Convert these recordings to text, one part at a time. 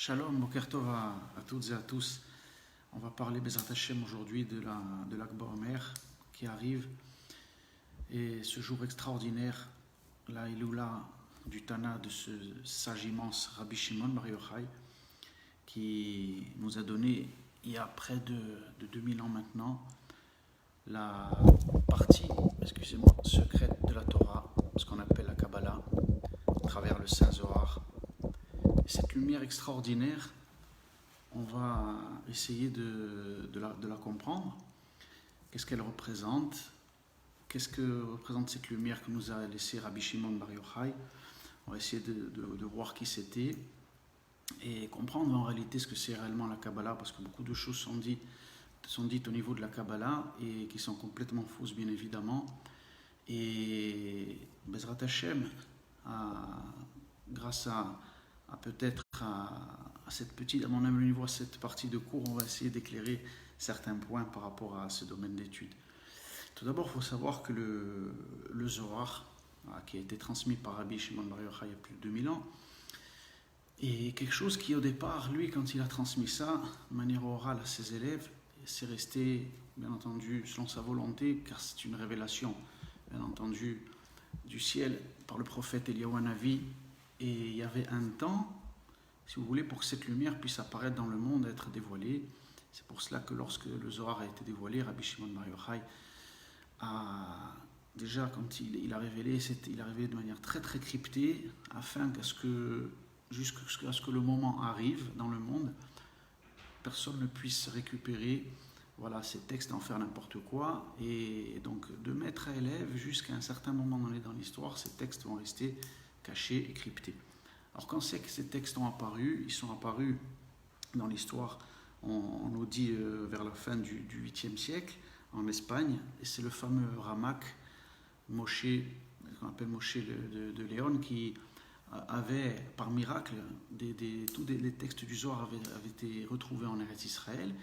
Shalom, Boker Tov à toutes et à tous. On va parler Bezrat Hashem aujourd'hui de l'Akba Omer qui arrive. Et ce jour extraordinaire, la Iloula du Tana de ce sage immense Rabbi Shimon Bar Yochai qui nous a donné, il y a près de 2000 ans maintenant, la partie, excusez-moi, secrète de la Torah, ce qu'on appelle la Kabbalah, à travers le Saint Zohar. Et cette lumière extraordinaire, on va essayer de la comprendre. Qu'est-ce qu'elle représente? Qu'est-ce que représente cette lumière que nous a laissé Rabbi Shimon Bar Yochai? On va essayer de voir qui c'était et comprendre en réalité ce que c'est réellement la Kabbalah, parce que beaucoup de choses sont dites au niveau de la Kabbalah et qui sont complètement fausses, bien évidemment. Et Bezrat Hashem, grâce à peut-être à cette petite, à mon humble niveau, à cette partie de cours, on va essayer d'éclairer certains points par rapport à ce domaine d'études. Tout d'abord, il faut savoir que le Zohar, qui a été transmis par Rabbi Shimon Bar Yochai il y a plus de 2000 ans, est quelque chose qui, au départ, lui, quand il a transmis ça de manière orale à ses élèves, c'est resté, bien entendu, selon sa volonté, car c'est une révélation, bien entendu, du ciel par le prophète Eliyahu Hanavi. Et il y avait un temps, si vous voulez, pour que cette lumière puisse apparaître dans le monde, être dévoilée. C'est pour cela que lorsque le Zohar a été dévoilé, Rabbi Shimon Bar Yochai a déjà, quand il a révélé, il a révélé de manière très très cryptée, afin jusqu'à ce que le moment arrive dans le monde, personne ne puisse récupérer ces textes, en faire n'importe quoi. Et donc de maître à élève, jusqu'à un certain moment donné dans l'histoire, ces textes vont rester cachés et cryptés. Alors quand c'est que ces textes ont apparu, ils sont apparus dans l'histoire, on nous dit vers la fin du 8e siècle, en Espagne, et c'est le fameux Ramak, Moshe, qu'on appelle Moshe de Léon, qui avait, par miracle, tous les textes du Zohar avaient été retrouvés en Eretz Israël,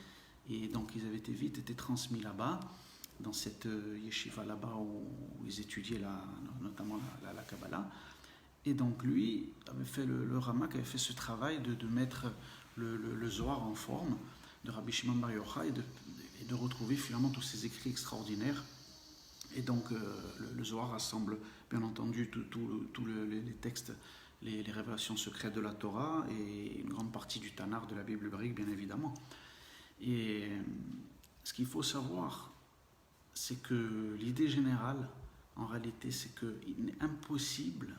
et donc ils avaient été transmis là-bas, dans cette yeshiva là-bas où ils étudiaient notamment la Kabbalah. Et donc lui avait fait, le Ramak avait fait ce travail de mettre le Zohar en forme de Rabbi Shimon Bar Yochai et de retrouver finalement tous ces écrits extraordinaires. Et donc le Zohar rassemble bien entendu tous les textes, les révélations secrètes de la Torah et une grande partie du Tanakh, de la Bible hébraïque bien évidemment. Et ce qu'il faut savoir, c'est que l'idée générale en réalité, c'est qu'il est impossible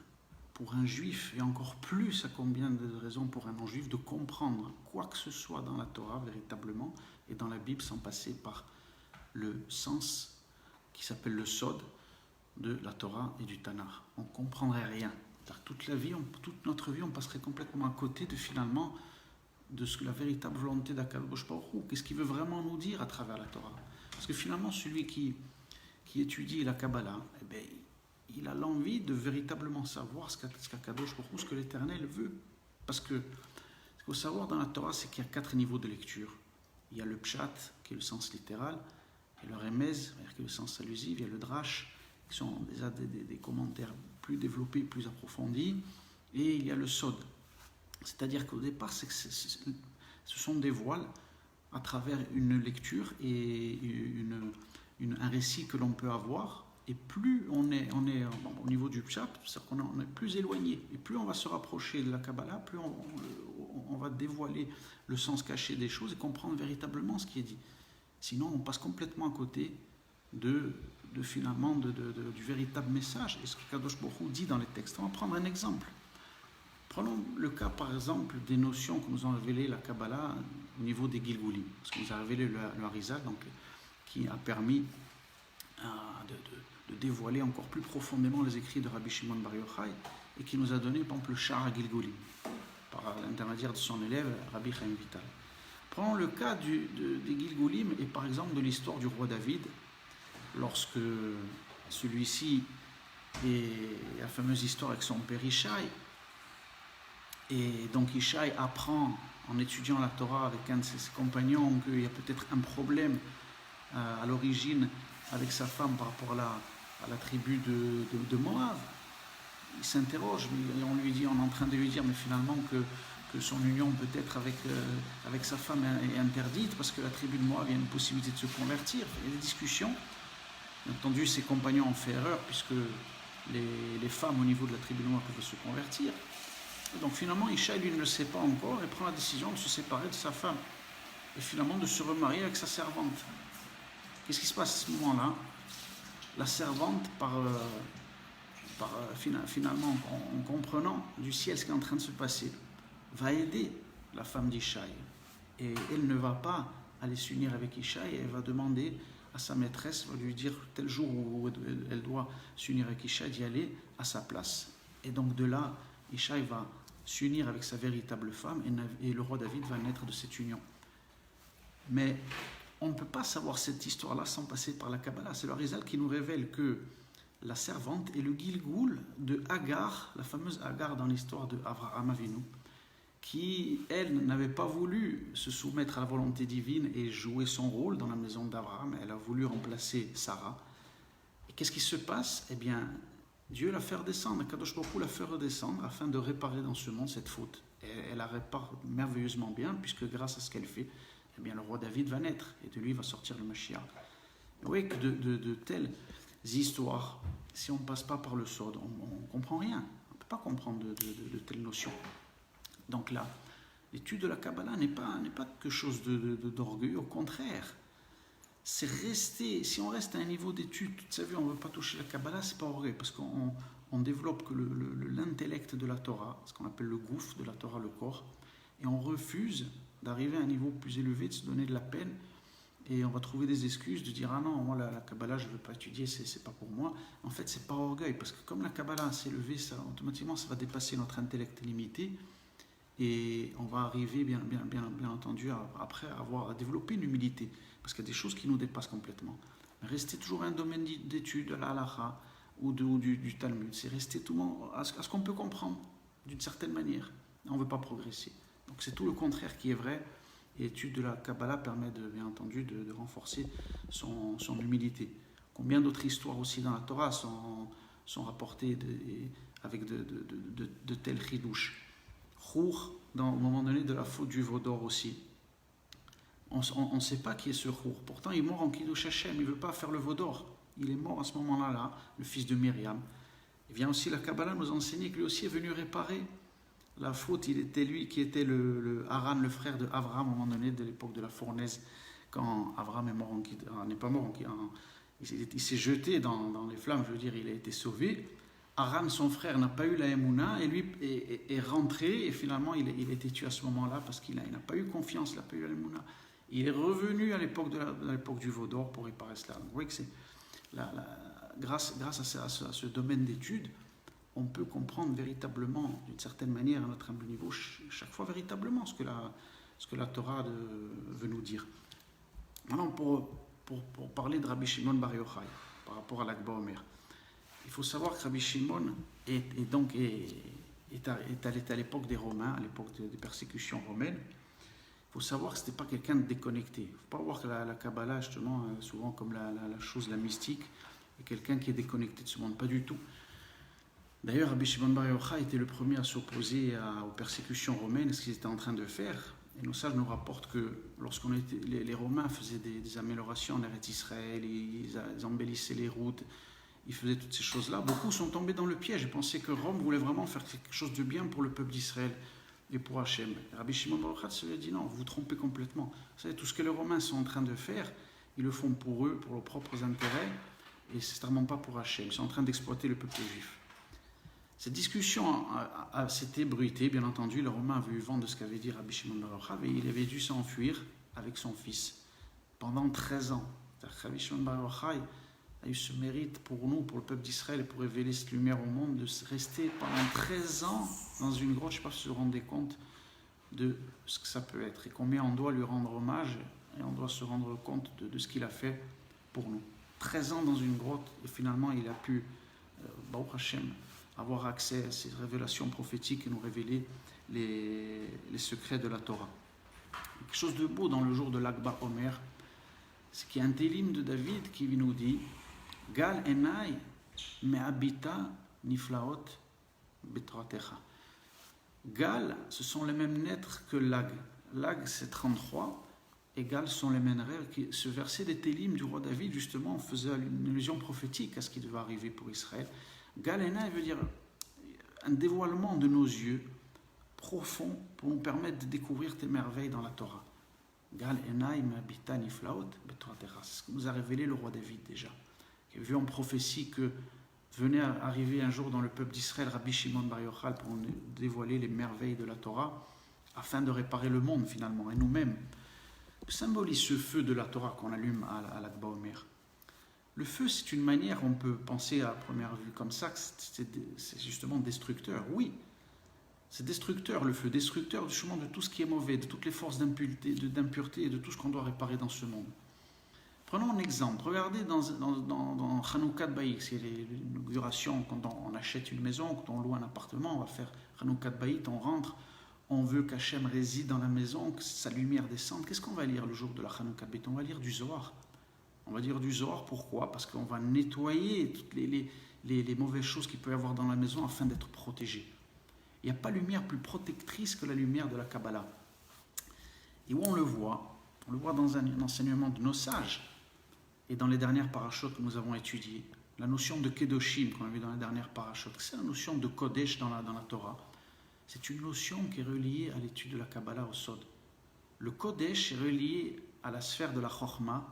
pour un juif, et encore plus à combien de raisons pour un non-juif, de comprendre quoi que ce soit dans la Torah véritablement et dans la Bible sans passer par le sens qui s'appelle le Sod de la Torah et du Tanakh. On ne comprendrait rien. Toute notre vie, on passerait complètement à côté finalement de ce que la véritable volonté d'Akadosh Baruch Hu, qu'est-ce qu'il veut vraiment nous dire à travers la Torah. Parce que finalement, celui qui étudie la Kabbalah, il a l'envie de véritablement savoir ce qu'Akadosh Baruch Hu, ce que l'Éternel veut. Parce que ce qu'il faut savoir dans la Torah, c'est qu'il y a 4 niveaux de lecture. Il y a le pshat, qui est le sens littéral, il y a le remez, qui est le sens allusif, il y a le drash, qui sont déjà des commentaires plus développés, plus approfondis, et il y a le sod. C'est-à-dire qu'au départ, ce sont des voiles à travers une lecture et un récit que l'on peut avoir. Et plus on est au niveau du pshat, c'est-à-dire qu'on est plus éloigné. Et plus on va se rapprocher de la Kabbalah, plus on va dévoiler le sens caché des choses et comprendre véritablement ce qui est dit. Sinon, on passe complètement à côté finalement du véritable message et ce que Kadosh Baruch Hu dit dans les textes. On va prendre un exemple. Prenons le cas, par exemple, des notions que nous a révélées la Kabbalah au niveau des Gilgulim. Ce que nous a révélé le Harizal, donc, qui a permis de dévoiler encore plus profondément les écrits de Rabbi Shimon Bar Yochai et qui nous a donné, par exemple, le Sha'ar Gilgulim par l'intermédiaire de son élève Rabbi Chaim Vital. Prenons le cas des Gilgulim et par exemple de l'histoire du roi David, lorsque celui-ci la fameuse histoire avec son père Ishaï, et donc Ishaï apprend en étudiant la Torah avec un de ses compagnons qu'il y a peut-être un problème à l'origine avec sa femme par rapport à la tribu de Moab. Il s'interroge, mais on est en train de lui dire mais finalement que que son union peut-être avec sa femme est interdite parce que la tribu de Moab, il y a une possibilité de se convertir. Il y a des discussions. Bien entendu, ses compagnons ont fait erreur puisque les femmes au niveau de la tribu de Moab peuvent se convertir. Donc finalement, Ishaï, lui, ne le sait pas encore et prend la décision de se séparer de sa femme et finalement de se remarier avec sa servante. Qu'est-ce qui se passe à ce moment-là? La servante, finalement, en comprenant du ciel ce qui est en train de se passer, va aider la femme d'Ishaï. Et elle ne va pas aller s'unir avec Ishaï, elle va demander à sa maîtresse, va lui dire tel jour où elle doit s'unir avec Ishaï, d'y aller à sa place. Et donc de là, Ishaï va s'unir avec sa véritable femme et le roi David va naître de cette union. Mais on ne peut pas savoir cette histoire-là sans passer par la Kabbalah. C'est le Arizal qui nous révèle que la servante est le Gilgoul de Agar, la fameuse Agar dans l'histoire de Avraham Avinu, qui, elle, n'avait pas voulu se soumettre à la volonté divine et jouer son rôle dans la maison d'Abraham. Elle a voulu remplacer Sarah. Et qu'est-ce qui se passe? Eh bien, Dieu la fait redescendre, Kadosh Baruch Hu la fait redescendre afin de réparer dans ce monde cette faute. Et elle la répare merveilleusement bien, puisque grâce à ce qu'elle fait, eh bien, le roi David va naître et de lui va sortir le Mashiach. Vous voyez que de telles histoires, si on ne passe pas par le sod, on ne comprend rien. On ne peut pas comprendre de telles notions. Donc là, l'étude de la Kabbalah n'est pas quelque chose d'orgueilleux, au contraire. C'est rester, si on reste à un niveau d'étude toute sa vie, on ne veut pas toucher la Kabbalah, c'est pas orgueil, parce qu'on développe que l'intellect de la Torah, ce qu'on appelle le gouf de la Torah, le corps, et on refuse d'arriver à un niveau plus élevé, de se donner de la peine, et on va trouver des excuses de dire ah non, moi la Kabbalah je ne veux pas étudier, c'est pas pour moi. En fait, c'est pas orgueil, parce que comme la Kabbalah s'est élevée, ça automatiquement ça va dépasser notre intellect limité, et on va arriver bien entendu après à développer une humilité, parce qu'il y a des choses qui nous dépassent complètement. Mais rester toujours un domaine d'étude de la halakha ou du Talmud, c'est rester tout le monde à ce qu'on peut comprendre d'une certaine manière. On ne veut pas progresser. Donc c'est tout le contraire qui est vrai, et l'étude de la Kabbalah permet bien entendu de renforcer son humilité. Combien d'autres histoires aussi dans la Torah sont rapportées avec de tels chidouches. Chour, au moment donné de la faute du veau d'or aussi. On ne sait pas qui est ce Chour. Pourtant, il est mort en Kiddush Hashem, il ne veut pas faire le veau d'or. Il est mort à ce moment-là, le fils de Myriam. Et bien aussi, la Kabbalah nous enseigne que lui aussi est venu réparer la faute. Il était lui qui était le Haran, le frère de Avraham, à un moment donné, de l'époque de la fournaise, quand Avraham est mort n'est pas mort, il s'est jeté dans les flammes, je veux dire, il a été sauvé. Haran, son frère, n'a pas eu la Emouna et lui est rentré et finalement il a été tué à ce moment-là parce qu'il n'a pas eu confiance, il n'a pas eu la Emouna. Il est revenu à l'époque du veau d'or pour réparer cela. Donc, vous voyez que c'est grâce à ce domaine d'étude, on peut comprendre véritablement, d'une certaine manière, à notre humble niveau, chaque fois véritablement ce que la Torah veut nous dire. Maintenant, pour parler de Rabbi Shimon Bar Yochai, par rapport à l'Akba Omer, il faut savoir que Rabbi Shimon est à l'époque des Romains, à l'époque des persécutions romaines. Il faut savoir que ce n'était pas quelqu'un de déconnecté. Il ne faut pas voir que la Kabbalah, justement, souvent comme la mystique, est quelqu'un qui est déconnecté de ce monde. Pas du tout. D'ailleurs, Rabbi Shimon Bar Yochai était le premier à s'opposer aux persécutions romaines, ce qu'ils étaient en train de faire. Et nos sages nous rapportent que les Romains faisaient des améliorations en Eretz Israël, ils embellissaient les routes, ils faisaient toutes ces choses-là. Beaucoup sont tombés dans le piège et pensaient que Rome voulait vraiment faire quelque chose de bien pour le peuple d'Israël et pour Hachem. Rabbi Shimon Bar Yochai se lui a dit non, vous vous trompez complètement. Vous savez, tout ce que les Romains sont en train de faire, ils le font pour eux, pour leurs propres intérêts, et c'est certainement pas pour Hachem. Ils sont en train d'exploiter le peuple juif. Cette discussion s'était bruitée, bien entendu. Le Romain avait eu vent de ce qu'avait dit Rabbi Shimon Bar Yochai et il avait dû s'enfuir avec son fils pendant 13 ans. Rabbi Shimon Bar Yochai a eu ce mérite pour nous, pour le peuple d'Israël et pour révéler cette lumière au monde, de rester pendant 13 ans dans une grotte. Je ne sais pas si vous vous rendez compte de ce que ça peut être et combien on doit lui rendre hommage et on doit se rendre compte de ce qu'il a fait pour nous. 13 ans dans une grotte et finalement il a pu, Baruch Hashem, avoir accès à ces révélations prophétiques et nous révéler les secrets de la Torah. Quelque chose de beau dans le jour de l'Akba Omer, c'est qu'il y a un télim de David qui nous dit Gal enai me'abita niflaot betratecha. Gal, ce sont les mêmes lettres que Lag. Lag, c'est 33. Et Gal sont les mêmes rêves. Ce verset des Télim du roi David, justement, faisait une allusion prophétique à ce qui devait arriver pour Israël. Gal Ena, il veut dire un dévoilement de nos yeux profond pour nous permettre de découvrir tes merveilles dans la Torah. Gal Ena, Imabita Niflaot, Betorah Terra. C'est ce que nous a révélé le roi David déjà. Il a vu en prophétie que venait arriver un jour dans le peuple d'Israël Rabbi Shimon Bar Yochai pour nous dévoiler les merveilles de la Torah afin de réparer le monde finalement et nous-mêmes. Que symbolise ce feu de la Torah qu'on allume à l'Akba Omer? Le feu, c'est une manière, on peut penser à première vue comme ça, que c'est justement destructeur. Oui, c'est destructeur le feu, destructeur justement de tout ce qui est mauvais, de toutes les forces d'impureté et de tout ce qu'on doit réparer dans ce monde. Prenons un exemple. Regardez dans Hanoukat Baït, c'est l'inauguration quand on achète une maison, quand on loue un appartement, on va faire Hanoukat Baït, on rentre, on veut qu'Hachem réside dans la maison, que sa lumière descende. Qu'est-ce qu'on va lire le jour de la Hanoukat Baït? On va lire du Zohar. On va dire du Zohar, pourquoi? Parce qu'on va nettoyer toutes les mauvaises choses qu'il peut y avoir dans la maison afin d'être protégé. Il n'y a pas lumière plus protectrice que la lumière de la Kabbalah. Et où on le voit dans un enseignement de nos sages. Et dans les dernières parachutes que nous avons étudiées, la notion de Kedoshim qu'on a vu dans les dernières parachutes, c'est la notion de Kodesh dans la Torah. C'est une notion qui est reliée à l'étude de la Kabbalah au Sod. Le Kodesh est relié à la sphère de la Chokhmah,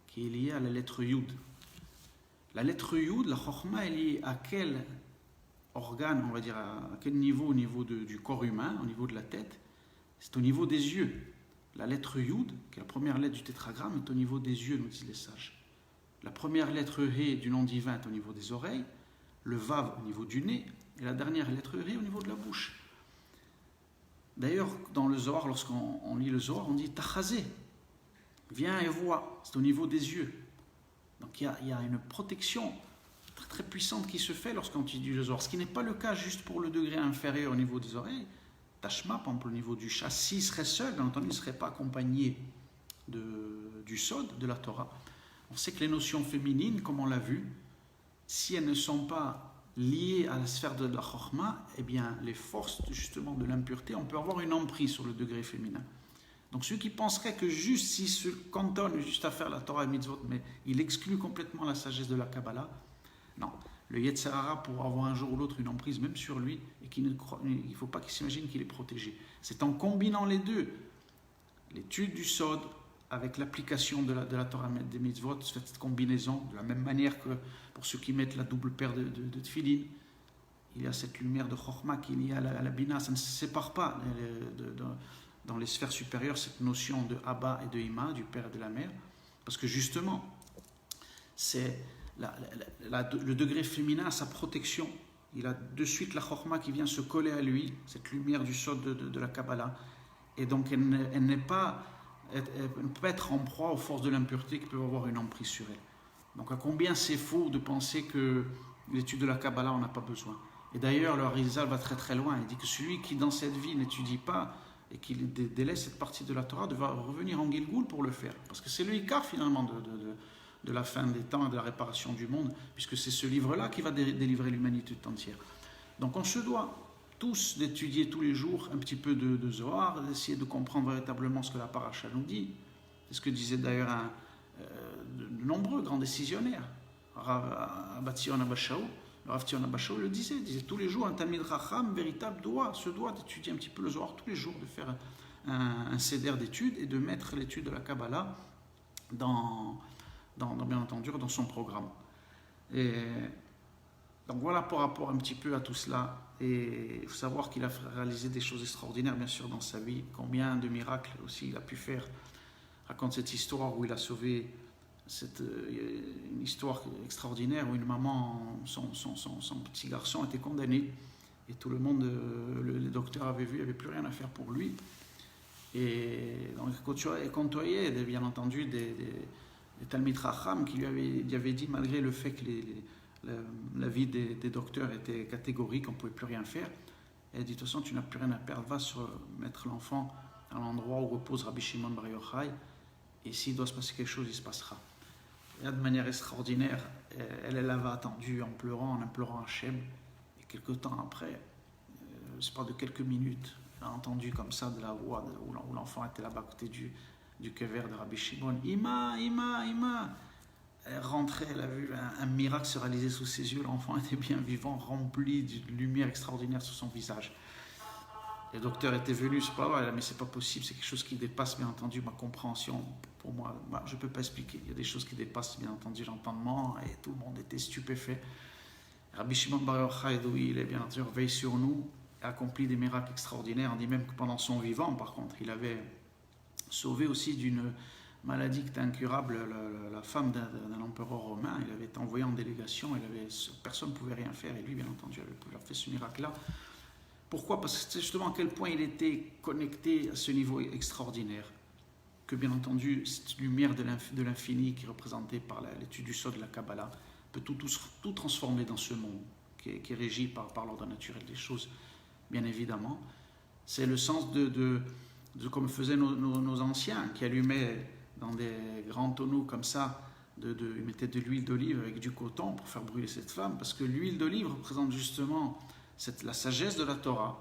qui est liée à la lettre Yud. La lettre Yud, la Chokhmah, est liée à quel organe, on va dire, à quel niveau au niveau du corps humain, au niveau de la tête? C'est au niveau des yeux. La lettre Yud, qui est la première lettre du tétragramme, est au niveau des yeux, nous disent les sages. La première lettre He du nom divin est au niveau des oreilles, le Vav au niveau du nez, et la dernière lettre He au niveau de la bouche. D'ailleurs, dans le Zohar, lorsqu'on lit le Zohar, on dit Tachazé, viens et vois, c'est au niveau des yeux. Donc il y a une protection très, très puissante qui se fait lorsqu'on étudie le Zohar, ce qui n'est pas le cas juste pour le degré inférieur au niveau des oreilles. Tashma, par exemple, au niveau du chat, s'il serait seul, bien entendu, il ne serait pas accompagné du Sod, de la Torah. On sait que les notions féminines, comme on l'a vu, si elles ne sont pas liées à la sphère de la Chokhmah, eh bien, les forces justement de l'impureté, on peut avoir une emprise sur le degré féminin. Donc ceux qui penseraient que juste s'il se cantonne juste à faire la Torah et Mitzvot, mais il exclut complètement la sagesse de la Kabbalah, non. Le Yetzer Hara pourra avoir un jour ou l'autre une emprise même sur lui et il ne faut pas qu'il s'imagine qu'il est protégé. C'est en combinant les deux, l'étude du Sod avec l'application de la Torah des Mitzvot, cette combinaison, de la même manière que pour ceux qui mettent la double paire de tefillin, il y a cette lumière de Chokhmah qui est liée à la Bina, ça ne se sépare pas dans les sphères supérieures, cette notion de Abba et de Ima, du père et de la mère, parce que justement, c'est le degré féminin a sa protection. Il a de suite la Chokhmah qui vient se coller à lui, cette lumière du Sod de la Kabbalah. Et donc elle ne peut pas être en proie aux forces de l'impureté qui peuvent avoir une emprise sur elle. Donc à combien c'est faux de penser que l'étude de la Kabbalah, on n'a pas besoin. Et d'ailleurs, le Harizal va très très loin. Il dit que celui qui dans cette vie n'étudie pas et qui délaisse cette partie de la Torah devra revenir en Gilgoul pour le faire. Parce que c'est le Ikar finalement de la fin des temps et de la réparation du monde, puisque c'est ce livre-là qui va délivrer l'humanité tout entière. Donc on se doit tous d'étudier tous les jours un petit peu de Zohar, d'essayer de comprendre véritablement ce que la paracha nous dit. C'est ce que disait d'ailleurs de nombreux grands décisionnaires. Rav Tzion Abashaou le disait tous les jours, un Talmid Racham véritable se doit d'étudier un petit peu le Zohar tous les jours, de faire un seder d'études et de mettre l'étude de la Kabbalah bien entendu, dans son programme. Et donc voilà par rapport un petit peu à tout cela. Et il faut savoir qu'il a réalisé des choses extraordinaires, bien sûr, dans sa vie. Combien de miracles aussi il a pu faire. Raconte cette histoire où il a sauvé une histoire extraordinaire où une maman, son petit garçon était condamné. Et tout le monde, les docteurs avaient vu, il n'y avait plus rien à faire pour lui. Et donc il côtoyait, bien entendu, des Talmid Racham qui lui avait dit, malgré le fait que l'avis des docteurs était catégorique, on ne pouvait plus rien faire, elle a dit, de toute façon, tu n'as plus rien à perdre, va mettre l'enfant à l'endroit où repose Rabbi Shimon Bar Yochai, et s'il doit se passer quelque chose, il se passera. Et là, de manière extraordinaire, elle avait attendu en pleurant Hachem, et quelque temps après, l'espace de quelques minutes, j'ai entendu comme ça de la voix où l'enfant était là-bas à côté du kever de Rabbi Shimon. Ima, Ima, Ima. Elle rentrait, elle a vu un miracle se réaliser sous ses yeux. L'enfant était bien vivant, rempli de lumière extraordinaire sur son visage. Le docteur était venu, c'est pas vrai, mais c'est pas possible, c'est quelque chose qui dépasse bien entendu ma compréhension. Pour moi, je peux pas expliquer. Il y a des choses qui dépassent bien entendu l'entendement et tout le monde était stupéfait. Rabbi Shimon Bar Yochai, il est bien entendu veille sur nous, a accompli des miracles extraordinaires. On dit même que pendant son vivant, par contre, il avait sauvé aussi d'une maladie qui était incurable la femme d'un empereur romain. Il avait été envoyé en délégation, personne ne pouvait rien faire et lui, bien entendu, avait pu leur faire ce miracle-là. Pourquoi? Parce que c'est justement à quel point il était connecté à ce niveau extraordinaire, que bien entendu, cette lumière de l'infini qui est représentée par l'étude du Sod de la Kabbalah peut tout transformer dans ce monde qui est régi par l'ordre naturel des choses, bien évidemment. C'est le sens de comme faisaient nos anciens, qui allumaient dans des grands tonneaux comme ça, ils mettaient de l'huile d'olive avec du coton pour faire brûler cette flamme, parce que l'huile d'olive représente justement la sagesse de la Torah.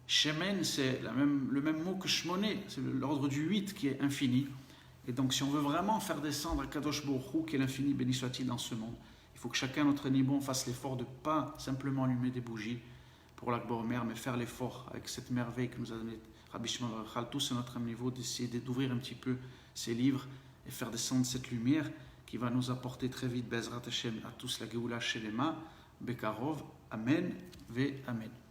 Shemen, c'est le même mot que Shmoné, c'est l'ordre du 8 qui est infini. Et donc, si on veut vraiment faire descendre Kadosh Baruch Hu, qui est l'infini, béni soit-il dans ce monde, il faut que chacun, notre Nibon, fasse l'effort de ne pas simplement allumer des bougies pour l'Akbar Omer, mais faire l'effort avec cette merveille que nous a donné Rabbi Shimon Bar Yochai, tous à notre niveau, d'essayer d'ouvrir un petit peu ces livres et faire descendre cette lumière qui va nous apporter très vite, Bezrat Hashem, à tous la Geoula Shelema, Bekarov, Amen, Ve Amen.